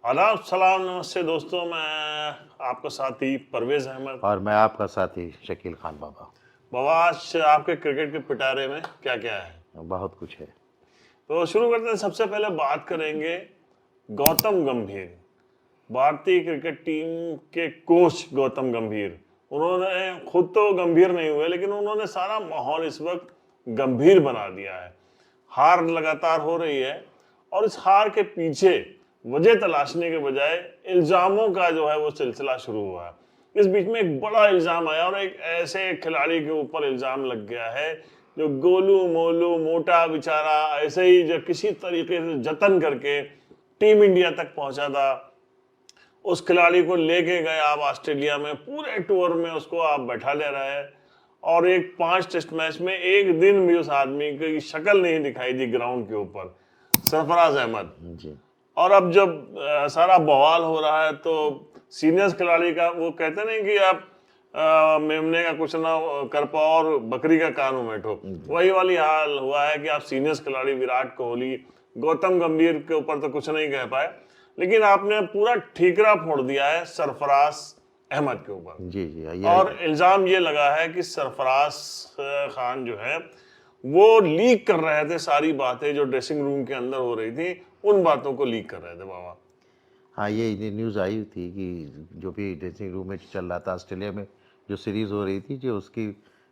आदाब, सलाम, नमस्ते दोस्तों। मैं आपका साथी परवेज अहमद। और मैं आपका साथी शकील खान बाबा। बाबा, आज आपके क्रिकेट के पिटारे में क्या क्या है? बहुत कुछ है। तो शुरू करते हैं। सबसे पहले बात करेंगे गौतम गंभीर, भारतीय क्रिकेट टीम के कोच गौतम गंभीर। उन्होंने खुद तो गंभीर नहीं हुए, लेकिन उन्होंने सारा माहौल इस वक्त गंभीर बना दिया है। हार लगातार हो रही है और इस हार के पीछे वजह तलाशने के बजाय इल्जामों का जो है वो सिलसिला शुरू हुआ है। इस बीच में एक बड़ा इल्जाम आया और एक ऐसे खिलाड़ी के ऊपर इल्जाम लग गया है जो गोलू मोलू मोटा बेचारा ऐसे ही जो किसी तरीके से जतन करके टीम इंडिया तक पहुंचा था। उस खिलाड़ी को लेके गए आप ऑस्ट्रेलिया में, पूरे टूर में उसको आप बैठा ले रहे हैं और एक 5 टेस्ट मैच में एक दिन भी उस आदमी की शक्ल नहीं दिखाई दी ग्राउंड के ऊपर, सरफराज अहमद। जी और अब जब सारा बवाल हो रहा है तो सीनियर्स खिलाड़ी का वो कहते नहीं कि आप मेमने का कुछ ना कर पाओ और बकरी का कान उमेटो, वही वाली हाल हुआ है कि आप सीनियर्स खिलाड़ी विराट कोहली, गौतम गंभीर के ऊपर तो कुछ नहीं कह पाए, लेकिन आपने पूरा ठीकरा फोड़ दिया है सरफराज अहमद के ऊपर। जी जी और इल्जाम ये लगा है कि सरफराज खान जो है वो लीक कर रहे थे सारी बातें जो ड्रेसिंग रूम के अंदर हो रही थी, उन बातों को लीक कर रहे थे बाबा। हाँ, ये न्यूज़ आई थी कि जो भी ड्रेसिंग रूम में चल रहा था ऑस्ट्रेलिया में, जो सीरीज़ हो रही थी, जो उसकी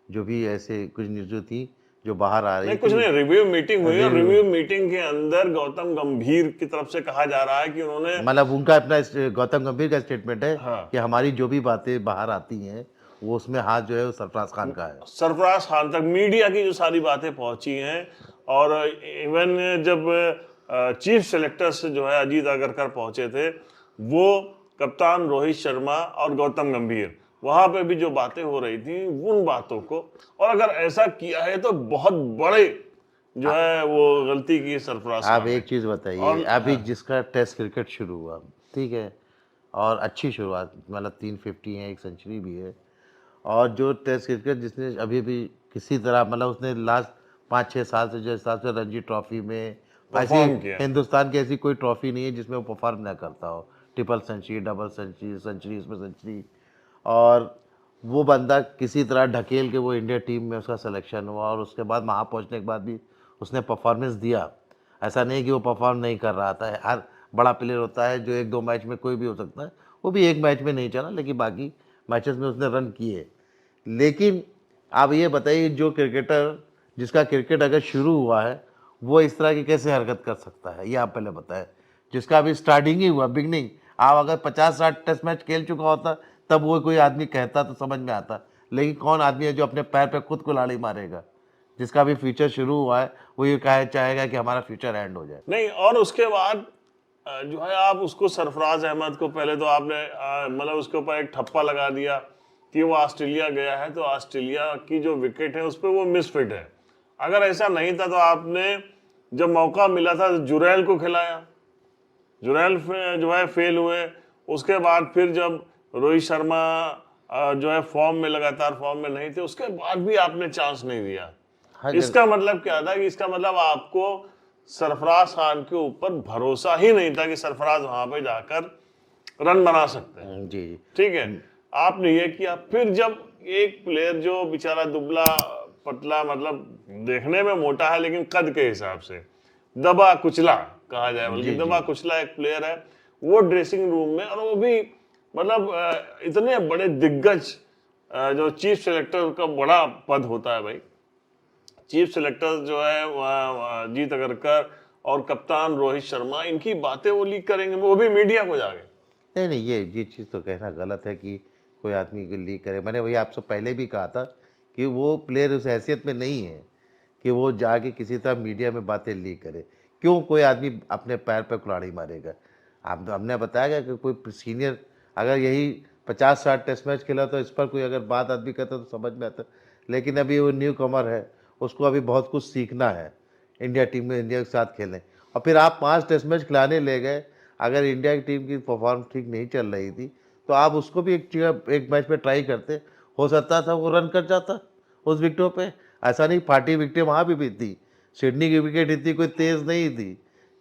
जो भी ऐसे कुछ न्यूज़ जो थी जो बाहर आ नहीं, रही कुछ थी। नहीं, रिव्यू मीटिंग हुई और रिव्यू रिव्यू मीटिंग के अंदर गौतम गंभीर की तरफ से कहा जा रहा है कि उन्होंने मतलब उनका अपना गौतम गंभीर का स्टेटमेंट है हाँ, कि हमारी जो भी बातें बाहर आती हैं वो उसमें हाथ जो है वो सरफराज खान का है। सरफराज खान तक मीडिया की जो सारी बातें पहुंची हैं, और इवन जब चीफ सेलेक्टर्स जो है अजीत अगरकर पहुंचे थे, वो कप्तान रोहित शर्मा और गौतम गंभीर, वहां पे भी जो बातें हो रही थी उन बातों को, और अगर ऐसा किया है तो बहुत बड़े जो है वो गलती की सरफराज आप खान ने। एक चीज़ बताइए, और अभी जिसका टेस्ट क्रिकेट शुरू हुआ, ठीक है, और अच्छी शुरुआत, मतलब 350 है, एक सेंचुरी भी है, और जो टेस्ट क्रिकेट जिसने अभी भी किसी तरह, मतलब उसने लास्ट 5-6 साल से जो हिसाब से रणजी ट्रॉफी में ऐसी परफॉर्म किया। हिंदुस्तान की ऐसी कोई ट्रॉफी नहीं है जिसमें वो परफॉर्म ना करता हो। Triple century, double century, century इसमें सेंचुरी, और वो बंदा किसी तरह ढकेल के वो इंडिया टीम में उसका सिलेक्शन हुआ, और उसके बाद वहाँ पहुँचने के बाद भी उसने परफॉर्मेंस दिया। ऐसा नहीं कि वो परफॉर्म नहीं कर रहा था। हर बड़ा प्लेयर होता है जो 1-2 मैच में कोई भी हो सकता है, वो भी एक मैच में नहीं चला, लेकिन बाकी मैचेस में उसने रन किए। लेकिन आप ये बताइए, जो क्रिकेटर जिसका क्रिकेट अगर शुरू हुआ है, वो इस तरह की कैसे हरकत कर सकता है, ये आप पहले बताएं। जिसका अभी स्टार्टिंग ही हुआ, बिगनिंग, आप अगर 50-60 टेस्ट मैच खेल चुका होता तब वो कोई आदमी कहता तो समझ में आता, लेकिन कौन आदमी है जो अपने पैर पे खुद को लाड़ी मारेगा? जिसका भी फ्यूचर शुरू हुआ है वो ये कहे चाहेगा कि हमारा फ्यूचर एंड हो जाए। नहीं, और उसके बाद जो है आप उसको सरफराज अहमद को पहले तो आपने मतलब उसके ऊपर एक ठप्पा लगा दिया कि वो ऑस्ट्रेलिया गया है तो ऑस्ट्रेलिया की जो विकेट है उस पर वो मिसफिट है। अगर ऐसा नहीं था तो आपने जब मौका मिला था जुरैल को खिलाया, जुरैल जो है फेल हुए। उसके बाद फिर जब रोहित शर्मा जो है फॉर्म में, लगातार फॉर्म में नहीं थे, उसके बाद भी आपने चांस नहीं दिया। हर जगह इसका मतलब क्या था कि इसका मतलब आपको सरफराज खान के ऊपर भरोसा ही नहीं था कि सरफराज वहां पे जाकर रन बना सकते हैं। जी जी। ठीक है, आपने ये किया। फिर जब एक प्लेयर जो बेचारा दुबला पतला, मतलब देखने में मोटा है लेकिन कद के हिसाब से दबा कुचला कहा जाए, बल्कि जी दबा जी। कुचला एक प्लेयर है, वो ड्रेसिंग रूम में, और वो भी मतलब इतने बड़े दिग्गज जो चीफ सेलेक्टर का बड़ा पद होता है भाई, चीफ सेलेक्टर जो है जीत अगरकर और कप्तान रोहित शर्मा, इनकी बातें वो लीक करेंगे, वो भी मीडिया को जाके। नहीं नहीं, ये चीज़ तो कहना गलत है कि कोई आदमी को लीक करे। मैंने वही आपसे पहले भी कहा था कि वो प्लेयर उस हैसियत में नहीं है कि वो जाके किसी तरह मीडिया में बातें लीक करे। क्यों कोई आदमी अपने पैर पे कुल्हाड़ी मारेगा? आप हमने बताया गया कि कोई सीनियर अगर यही 50-60 टेस्ट मैच खेला तो इस पर कोई अगर बात आदमी कहता तो समझ में आता, लेकिन अभी वो न्यू कमर है, उसको अभी बहुत कुछ सीखना है इंडिया टीम में, इंडिया के साथ खेलने। और फिर आप 5 टेस्ट मैच खिलाने ले गए, अगर इंडिया की टीम की परफॉर्मेंस ठीक नहीं चल रही थी तो आप उसको भी एक मैच में ट्राई करते, हो सकता था वो रन कर जाता उस विकेटों पे। ऐसा नहीं, फाटी विकेटें वहाँ भी थी, सिडनी की विकेट इतनी कोई तेज़ नहीं थी,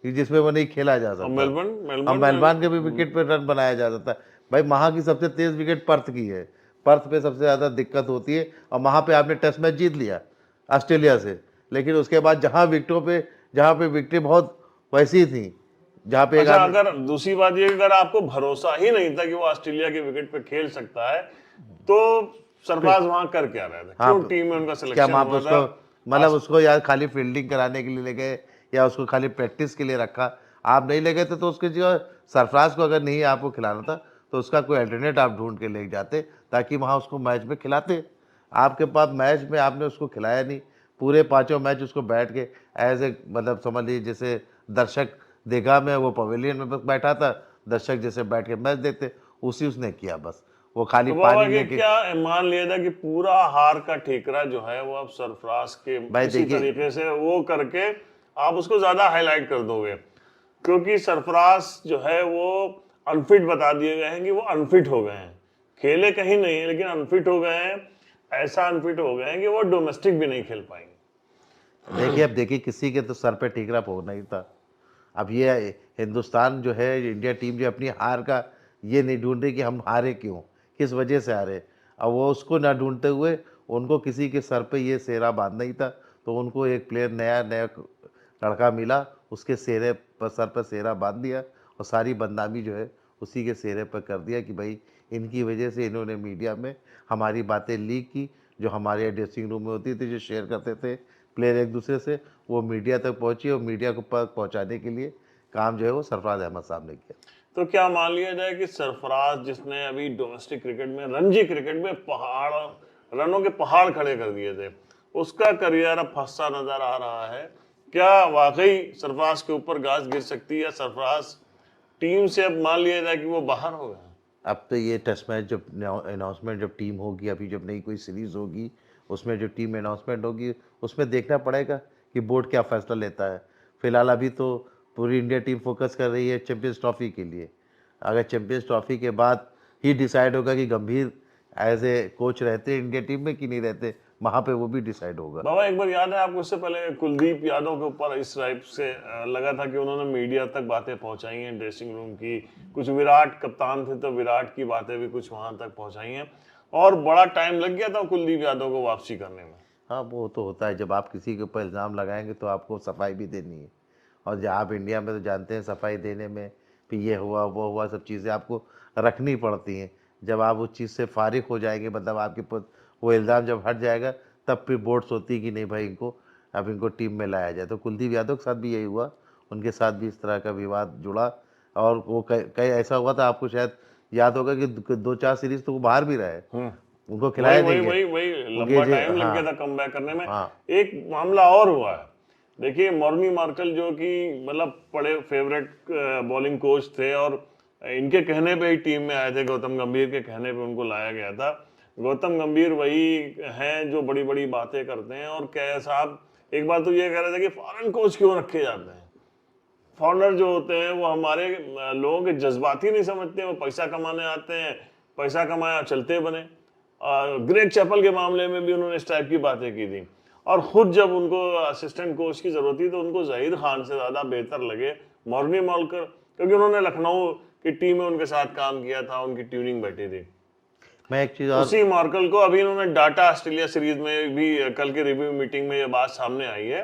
कि जिसमें वो नहीं खेला जा और सकता। मेलबर्न अब मेलबर्न मेलबर्न के भी विकेट पे रन बनाया जा सकता है। भाई वहाँ की सबसे तेज विकेट पर्थ की है, पर्थ पे सबसे ज़्यादा दिक्कत होती है। और वहाँ पे आपने टेस्ट मैच जीत लिया ऑस्ट्रेलिया से, लेकिन उसके बाद जहाँ पे विकेटें बहुत वैसी थी, जहाँ पे एक अच्छा, आदमी, अगर दूसरी बात ये, अगर आपको भरोसा ही नहीं था कि वो ऑस्ट्रेलिया के विकेट पे खेल सकता है, तो सरफराज वहां कर क्या रहा था? हाँ, क्यों टीम में उनका क्या सिलेक्शन वहाँ पे हुआ था? उसको, मतलब उसको यार खाली फील्डिंग कराने के लिए ले गए या उसको खाली प्रैक्टिस के लिए रखा? आप नहीं ले गए थे तो उसके जो सरफराज को अगर नहीं आपको खिलाना था तो उसका कोई अल्टरनेट आप ढूंढ के ले जाते, ताकि वहाँ उसको मैच में खिलाते। आपके पास मैच में आपने उसको खिलाया नहीं, पूरे पाँचों मैच उसको बैठ के एज ए, मतलब समझ लीजिए जैसे दर्शक देखा में, वो पवेलियन में बस बैठा था, दर्शक जैसे बैठ के मैच देखते, उसी उसने किया बस। वो खाली तो बाबा पानी के लेके, क्या मान लिया था कि पूरा हार का ठेकरा जो है वो अब सरफराज के भाई किसी देखिए, तरीके से वो करके आप उसको ज्यादा हाईलाइट कर दोगे? क्योंकि सरफराज जो है वो अनफिट बता दिए गए हैं कि वो अनफिट हो गए हैं, खेले कहीं नहीं है लेकिन अनफिट हो गए हैं। ऐसा अनफिट हो गए हैं कि वो डोमेस्टिक भी नहीं खेल पाएंगे। देखिए, अब देखिए किसी के तो सर पे ठीकरा फोड़ना ही था। अब ये हिंदुस्तान जो है, इंडिया टीम जो अपनी हार का ये नहीं ढूंढ रही कि हम हारे क्यों, किस वजह से हारे। अब वो उसको ना ढूंढते हुए उनको किसी के सर पे ये सेहरा बांधना ही था, तो उनको एक प्लेयर नया नया लड़का मिला, उसके सेहरे पर, सर पर सेहरा बांध दिया और सारी बदनामी जो है उसी के सेहरे पर कर दिया कि भाई इनकी वजह से इन्होंने मीडिया में हमारी बातें लीक की, जो हमारे ड्रेसिंग रूम में होती थी, जो शेयर करते थे प्लेयर एक दूसरे से, वो मीडिया तक पहुंची और मीडिया को पहुंचाने के लिए काम जो है वो सरफराज अहमद साहब ने किया। तो क्या मान लिया जाए कि सरफराज, जिसने अभी डोमेस्टिक क्रिकेट में, रणजी क्रिकेट में पहाड़, रनों के पहाड़ खड़े कर दिए थे, उसका करियर अब फंसा नजर आ रहा है? क्या वाकई सरफराज के ऊपर घास गिर सकती है, या सरफराज टीम से अब मान लिया जाए कि वो बाहर हो गए? अब तो ये टेस्ट मैच जब अनाउंसमेंट, जब टीम होगी, अभी जब नई कोई सीरीज़ होगी, उसमें जो टीम अनाउंसमेंट होगी उसमें देखना पड़ेगा कि बोर्ड क्या फ़ैसला लेता है। फिलहाल अभी तो पूरी इंडिया टीम फोकस कर रही है चैंपियंस ट्रॉफी के लिए। अगर चैंपियंस ट्रॉफी के बाद ही डिसाइड होगा कि गंभीर एज ए कोच रहते हैं इंडिया टीम में कि नहीं रहते, वहाँ पे वो भी डिसाइड होगा। बाबा, एक बार याद है आपको, इससे पहले कुलदीप यादव के ऊपर इस टाइप से लगा था कि उन्होंने मीडिया तक बातें पहुंचाई हैं ड्रेसिंग रूम की, कुछ विराट कप्तान थे तो विराट की बातें भी कुछ वहां तक पहुंचाई हैं, और बड़ा टाइम लग गया था कुलदीप यादव को वापसी करने में। हाँ, वो तो होता है, जब आप किसी के ऊपर इल्ज़ाम लगाएंगे तो आपको सफाई भी देनी है। और जब आप इंडिया में तो जानते हैं सफाई देने में फिर ये हुआ वो हुआ, सब चीज़ें आपको रखनी पड़ती हैं। जब आप उस चीज़ से फारिग हो जाएंगे, मतलब आपके ऊपर वो इल्ज़ाम जब हट जाएगा, तब फिर बोर्ड सोचती है कि नहीं भाई, इनको टीम में लाया जाए। तो कुलदीप यादव के साथ भी यही हुआ, उनके साथ भी इस तरह का विवाद जुड़ा। और वो कई ऐसा हुआ था, आपको शायद याद होगा कि 2-4 सीरीज तो वो बाहर भी रहे, उनको वही खिलाया वही नहीं गया। वही वही उनके लंबा टाइम लग हाँ, गया था कमबैक करने में। हाँ, एक मामला और हुआ है, देखिए मॉर्नी मार्कल, जो कि मतलब बड़े फेवरेट बॉलिंग कोच थे, और इनके कहने पे ही टीम में आए थे, गौतम गंभीर के कहने पे उनको लाया गया था। गौतम गंभीर वही हैं जो बड़ी बड़ी बातें करते हैं, और क्या साहब एक बार तो ये कह रहे थे कि फॉरेन कोच क्यों रखे जाते हैं? फॉरेनर जो होते हैं वो हमारे लोगों के जज्बात ही नहीं समझते, वो पैसा कमाने आते हैं, पैसा कमाया चलते बने। ग्रेग चैपल के मामले में भी उन्होंने इस टाइप की बातें की थी, और खुद जब उनको असिस्टेंट कोच की जरूरत थी तो उनको जहीर खान से ज्यादा बेहतर लगे मॉर्नी मॉलकर, क्योंकि उन्होंने लखनऊ की टीम में उनके साथ काम किया था, उनकी ट्यूनिंग बैठी थी। मैं एक चीज़ और, उसी मार्कल को अभी इन्होंने डाटा, ऑस्ट्रेलिया सीरीज में भी कल के रिव्यू मीटिंग में ये बात सामने आई है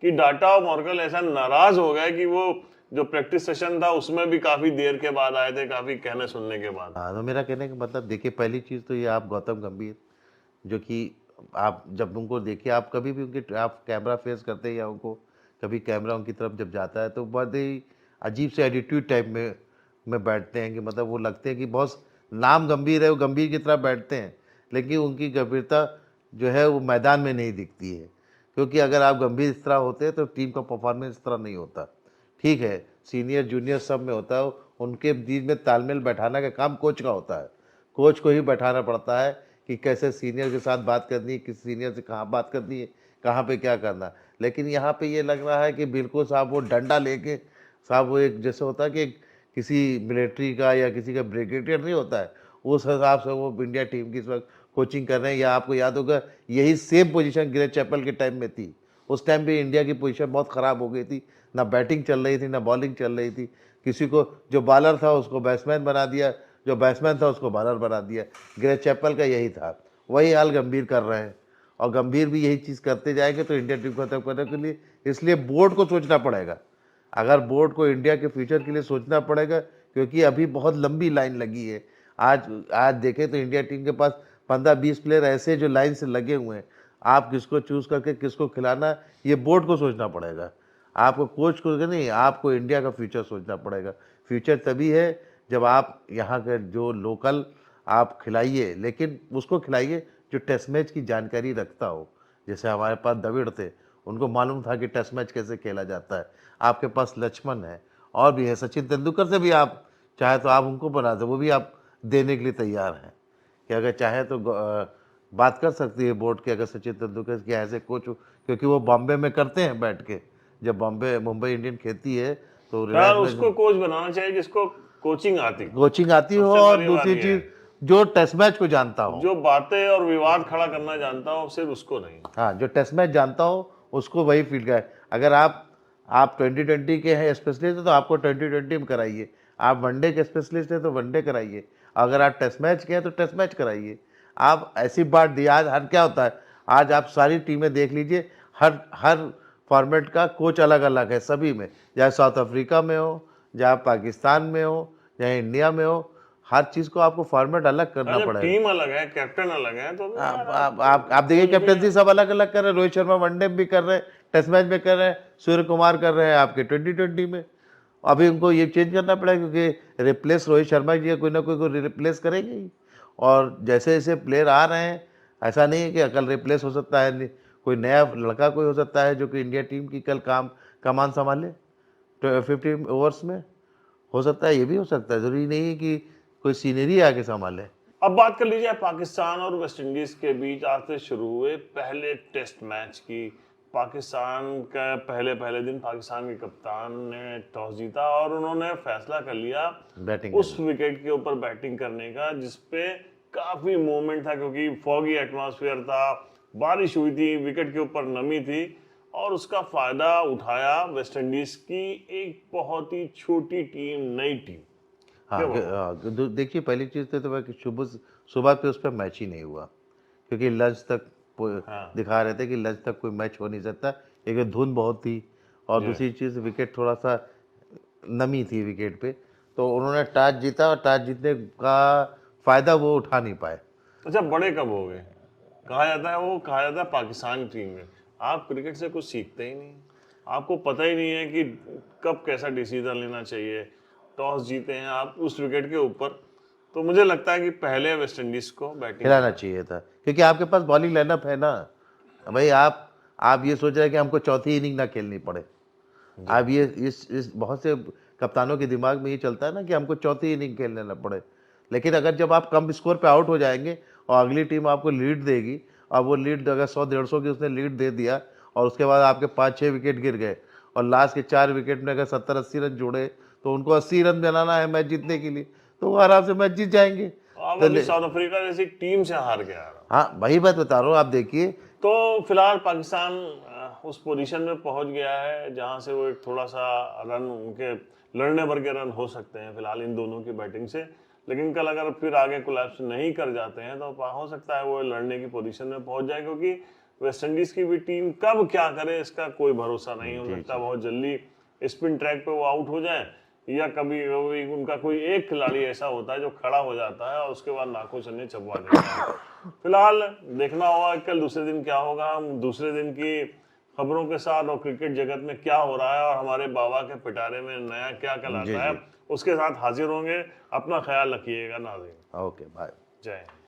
कि डाटा और मार्कल ऐसा नाराज हो गए कि वो जो प्रैक्टिस सेशन था उसमें भी काफी देर के बाद आए थे, काफी कहने सुनने के बाद। हाँ, तो मेरा कहने का मतलब देखिए, पहली चीज़ तो ये, आप गौतम गंभीर जो कि आप जब उनको देखिए, आप कभी भी उनके आप कैमरा फेस करते हैं या उनको कभी कैमरा उनकी तरफ जब जाता है तो बहुत ही अजीब से एटीट्यूड टाइप में बैठते हैं, कि मतलब वो लगते हैं कि बहुत नाम गंभीर है, वो गंभीर की तरह बैठते हैं, लेकिन उनकी गंभीरता जो है वो मैदान में नहीं दिखती है। क्योंकि अगर आप गंभीर इस तरह होते हैं तो टीम का परफॉर्मेंस इस तरह नहीं होता। ठीक है, सीनियर जूनियर सब में होता है, उनके बीच में तालमेल बैठाना का काम कोच का होता है। कोच को ही बैठाना पड़ता है कि कैसे सीनियर के साथ बात करनी है, किस सीनियर से कहाँ बात करनी है, कहाँ पे क्या करना। लेकिन यहाँ पे ये लग रहा है कि बिल्कुल साहब वो डंडा लेके, साहब वो एक जैसे होता है कि किसी मिलिट्री का या किसी का ब्रिगेडियर नहीं होता है, उस हिसाब से वो इंडिया टीम की इस वक्त कोचिंग कर रहे हैं। या आपको याद होगा यही सेम पोजीशन ग्रेग चैपल के टाइम में थी, उस टाइम भी इंडिया की पोजीशन बहुत ख़राब हो गई थी, ना बैटिंग चल रही थी ना बॉलिंग चल रही थी। किसी को जो बॉलर था उसको बैट्समैन बना दिया, जो बैट्समैन था उसको बॉलर बना दिया। ग्रेट चैपल का यही था, वही हाल गंभीर कर रहे हैं और गंभीर भी यही चीज़ करते जाएंगे तो इंडिया टीम को खत्म करने के लिए इसलिए बोर्ड को सोचना पड़ेगा। अगर बोर्ड को इंडिया के फ्यूचर के लिए सोचना पड़ेगा, क्योंकि अभी बहुत लंबी लाइन लगी है। आज आज देखें तो इंडिया टीम के पास 15-20 प्लेयर ऐसे जो लाइन से लगे हुए हैं। आप किसको चूज़ करके किसको खिलाना, ये बोर्ड को सोचना पड़ेगा। आपको कोच को नहीं, आपको इंडिया का फ्यूचर सोचना पड़ेगा। फ्यूचर तभी है जब आप यहाँ के जो लोकल आप खिलाइए, लेकिन उसको खिलाइए जो टेस्ट मैच की जानकारी रखता हो। जैसे हमारे पास द्रविड़ थे, उनको मालूम था कि टेस्ट मैच कैसे खेला जाता है। आपके पास लक्ष्मण है और भी है, सचिन तेंदुलकर से भी आप चाहे तो आप उनको बना दो, वो भी आप देने के लिए तैयार हैं कि अगर चाहे तो बात कर सकती है बोर्ड के, अगर सचिन तेंदुलकर के ऐसे कोच हो, क्योंकि वो बॉम्बे में करते हैं बैठ के। जब बॉम्बे मुंबई इंडियन खेलती है तो यार रिलायंस उसको कोच बनाना चाहिए जिसको कोचिंग आती, कोचिंग आती हो, सबसे और बड़ी बात दूसरी ये चीज़ है। जो टेस्ट मैच को जानता हो। जो बातें और विवाद खड़ा करना जानता हो, सिर्फ उसको नहीं। हाँ, जो टेस्ट मैच जानता हो उसको वही फील्ड का है। अगर आप 2020 के हैं स्पेशलिस्ट तो आपको 2020 में कराइए। आप वनडे के स्पेशलिस्ट हैं तो वनडे कराइए। अगर आप टेस्ट मैच के हैं तो टेस्ट मैच कराइए। आप ऐसी बात दी, आज हर क्या होता है, आज आप सारी टीमें देख लीजिए, हर हर फॉर्मेट का कोच अलग अलग है सभी में, चाहे साउथ अफ्रीका में हो, चाहे पाकिस्तान में हो, चाहे इंडिया में हो, हर चीज़ को आपको फॉर्मेट अलग करना जब पड़ेगा। टीम अलग है, कैप्टन अलग है, तो यार आप देखिए कैप्टनसी सब अलग अलग कर रहे हैं। रोहित शर्मा वनडे में भी कर रहे हैं, टेस्ट मैच में कर रहे हैं, सूर्य कुमार कर रहे हैं आपके 2020 में। अभी उनको ये चेंज करना पड़ेगा क्योंकि रिप्लेस रोहित शर्मा जी कोई ना कोई को रिप्लेस करेंगे ही। और जैसे जैसे प्लेयर आ रहे हैं, ऐसा नहीं है कि कल रिप्लेस हो सकता है, कोई नया लड़का कोई हो सकता है जो कि इंडिया टीम की कल कमान संभाले 50 ओवर्स में। हो सकता है, ये भी हो सकता है, ज़रूरी नहीं है कि कोई सीनियरी आके संभाले। अब बात कर लीजिए पाकिस्तान और वेस्टइंडीज के बीच आज से शुरू हुए पहले टेस्ट मैच की। पाकिस्तान का पहले दिन पाकिस्तान के कप्तान ने टॉस जीता और उन्होंने फैसला कर लिया बैटिंग उस विकेट के ऊपर बैटिंग करने का, जिसपे काफी मूवमेंट था क्योंकि फॉगी एटमॉस्फेयर था, बारिश हुई थी, विकेट के ऊपर नमी थी और उसका फायदा उठाया वेस्टइंडीज की एक बहुत ही छोटी टीम, नई टीम। देखिए पहली चीज़ तो कि सुबह पे उस पर मैच ही नहीं हुआ, क्योंकि लंच तक दिखा रहे थे कि लंच तक कोई मैच हो नहीं सकता। एक धुंध बहुत थी और दूसरी चीज़ विकेट थोड़ा सा नमी थी विकेट पे, तो उन्होंने टॉस जीता और टॉस जीतने का फ़ायदा वो उठा नहीं पाए। अच्छा, बड़े कब हो गए? कहा जाता है पाकिस्तान टीम में आप क्रिकेट से कुछ सीखते ही नहीं, आपको पता ही नहीं है कि कब कैसा डिसीजन लेना चाहिए। टॉस जीते हैं आप उस विकेट के ऊपर, तो मुझे लगता है कि पहले वेस्ट इंडीज को बैटिंग खिलाना चाहिए था, क्योंकि आपके पास बॉलिंग लाइनअप है ना भाई। आप ये सोच रहे हैं कि हमको चौथी इनिंग ना खेलनी पड़े। आप ये इस बहुत से कप्तानों के दिमाग में ये चलता है ना कि हमको चौथी इनिंग खेलने ना पड़े। लेकिन अगर जब आप कम स्कोर पे आउट हो जाएंगे और अगली टीम आपको लीड देगी, और वो लीड अगर 100-150 की उसने लीड दे दिया और उसके बाद आपके 5-6 विकेट गिर गए और लास्ट के 4 विकेट में अगर 70-80 रन जोड़े, तो उनको 80 रन बनाना है मैच जीतने के लिए, तो वो आराम से मैच जीत जाएंगे। आप अभी साउथ अफ्रीका जैसी टीम से हार गया। हाँ, वही बात बता रहा हूँ, आप देखिए। तो फिलहाल पाकिस्तान उस पोजीशन में पहुंच गया है जहां से वो एक थोड़ा सा रन, उनके लड़ने भर के रन हो सकते हैं फिलहाल इन दोनों की बैटिंग से। लेकिन कल अगर फिर आगे कोलैप्स नहीं कर जाते हैं तो हो सकता है वो लड़ने की पोजीशन में पहुंच जाए, क्योंकि वेस्टइंडीज की भी टीम कब क्या करे इसका कोई भरोसा नहीं। हो सकता है बहुत जल्दी स्पिन ट्रैक पे वो आउट हो जाए, या कभी उनका कोई एक खिलाड़ी ऐसा होता है जो खड़ा हो जाता है और उसके बाद नाखों चन्ने चबवा देता है। फिलहाल देखना होगा कल दूसरे दिन क्या होगा। हम दूसरे दिन की खबरों के साथ और क्रिकेट जगत में क्या हो रहा है और हमारे बाबा के पिटारे में नया क्या कल आता है, उसके साथ हाजिर होंगे। अपना ख्याल रखिएगा नाज़रीन। Okay, bye. जय हिंद।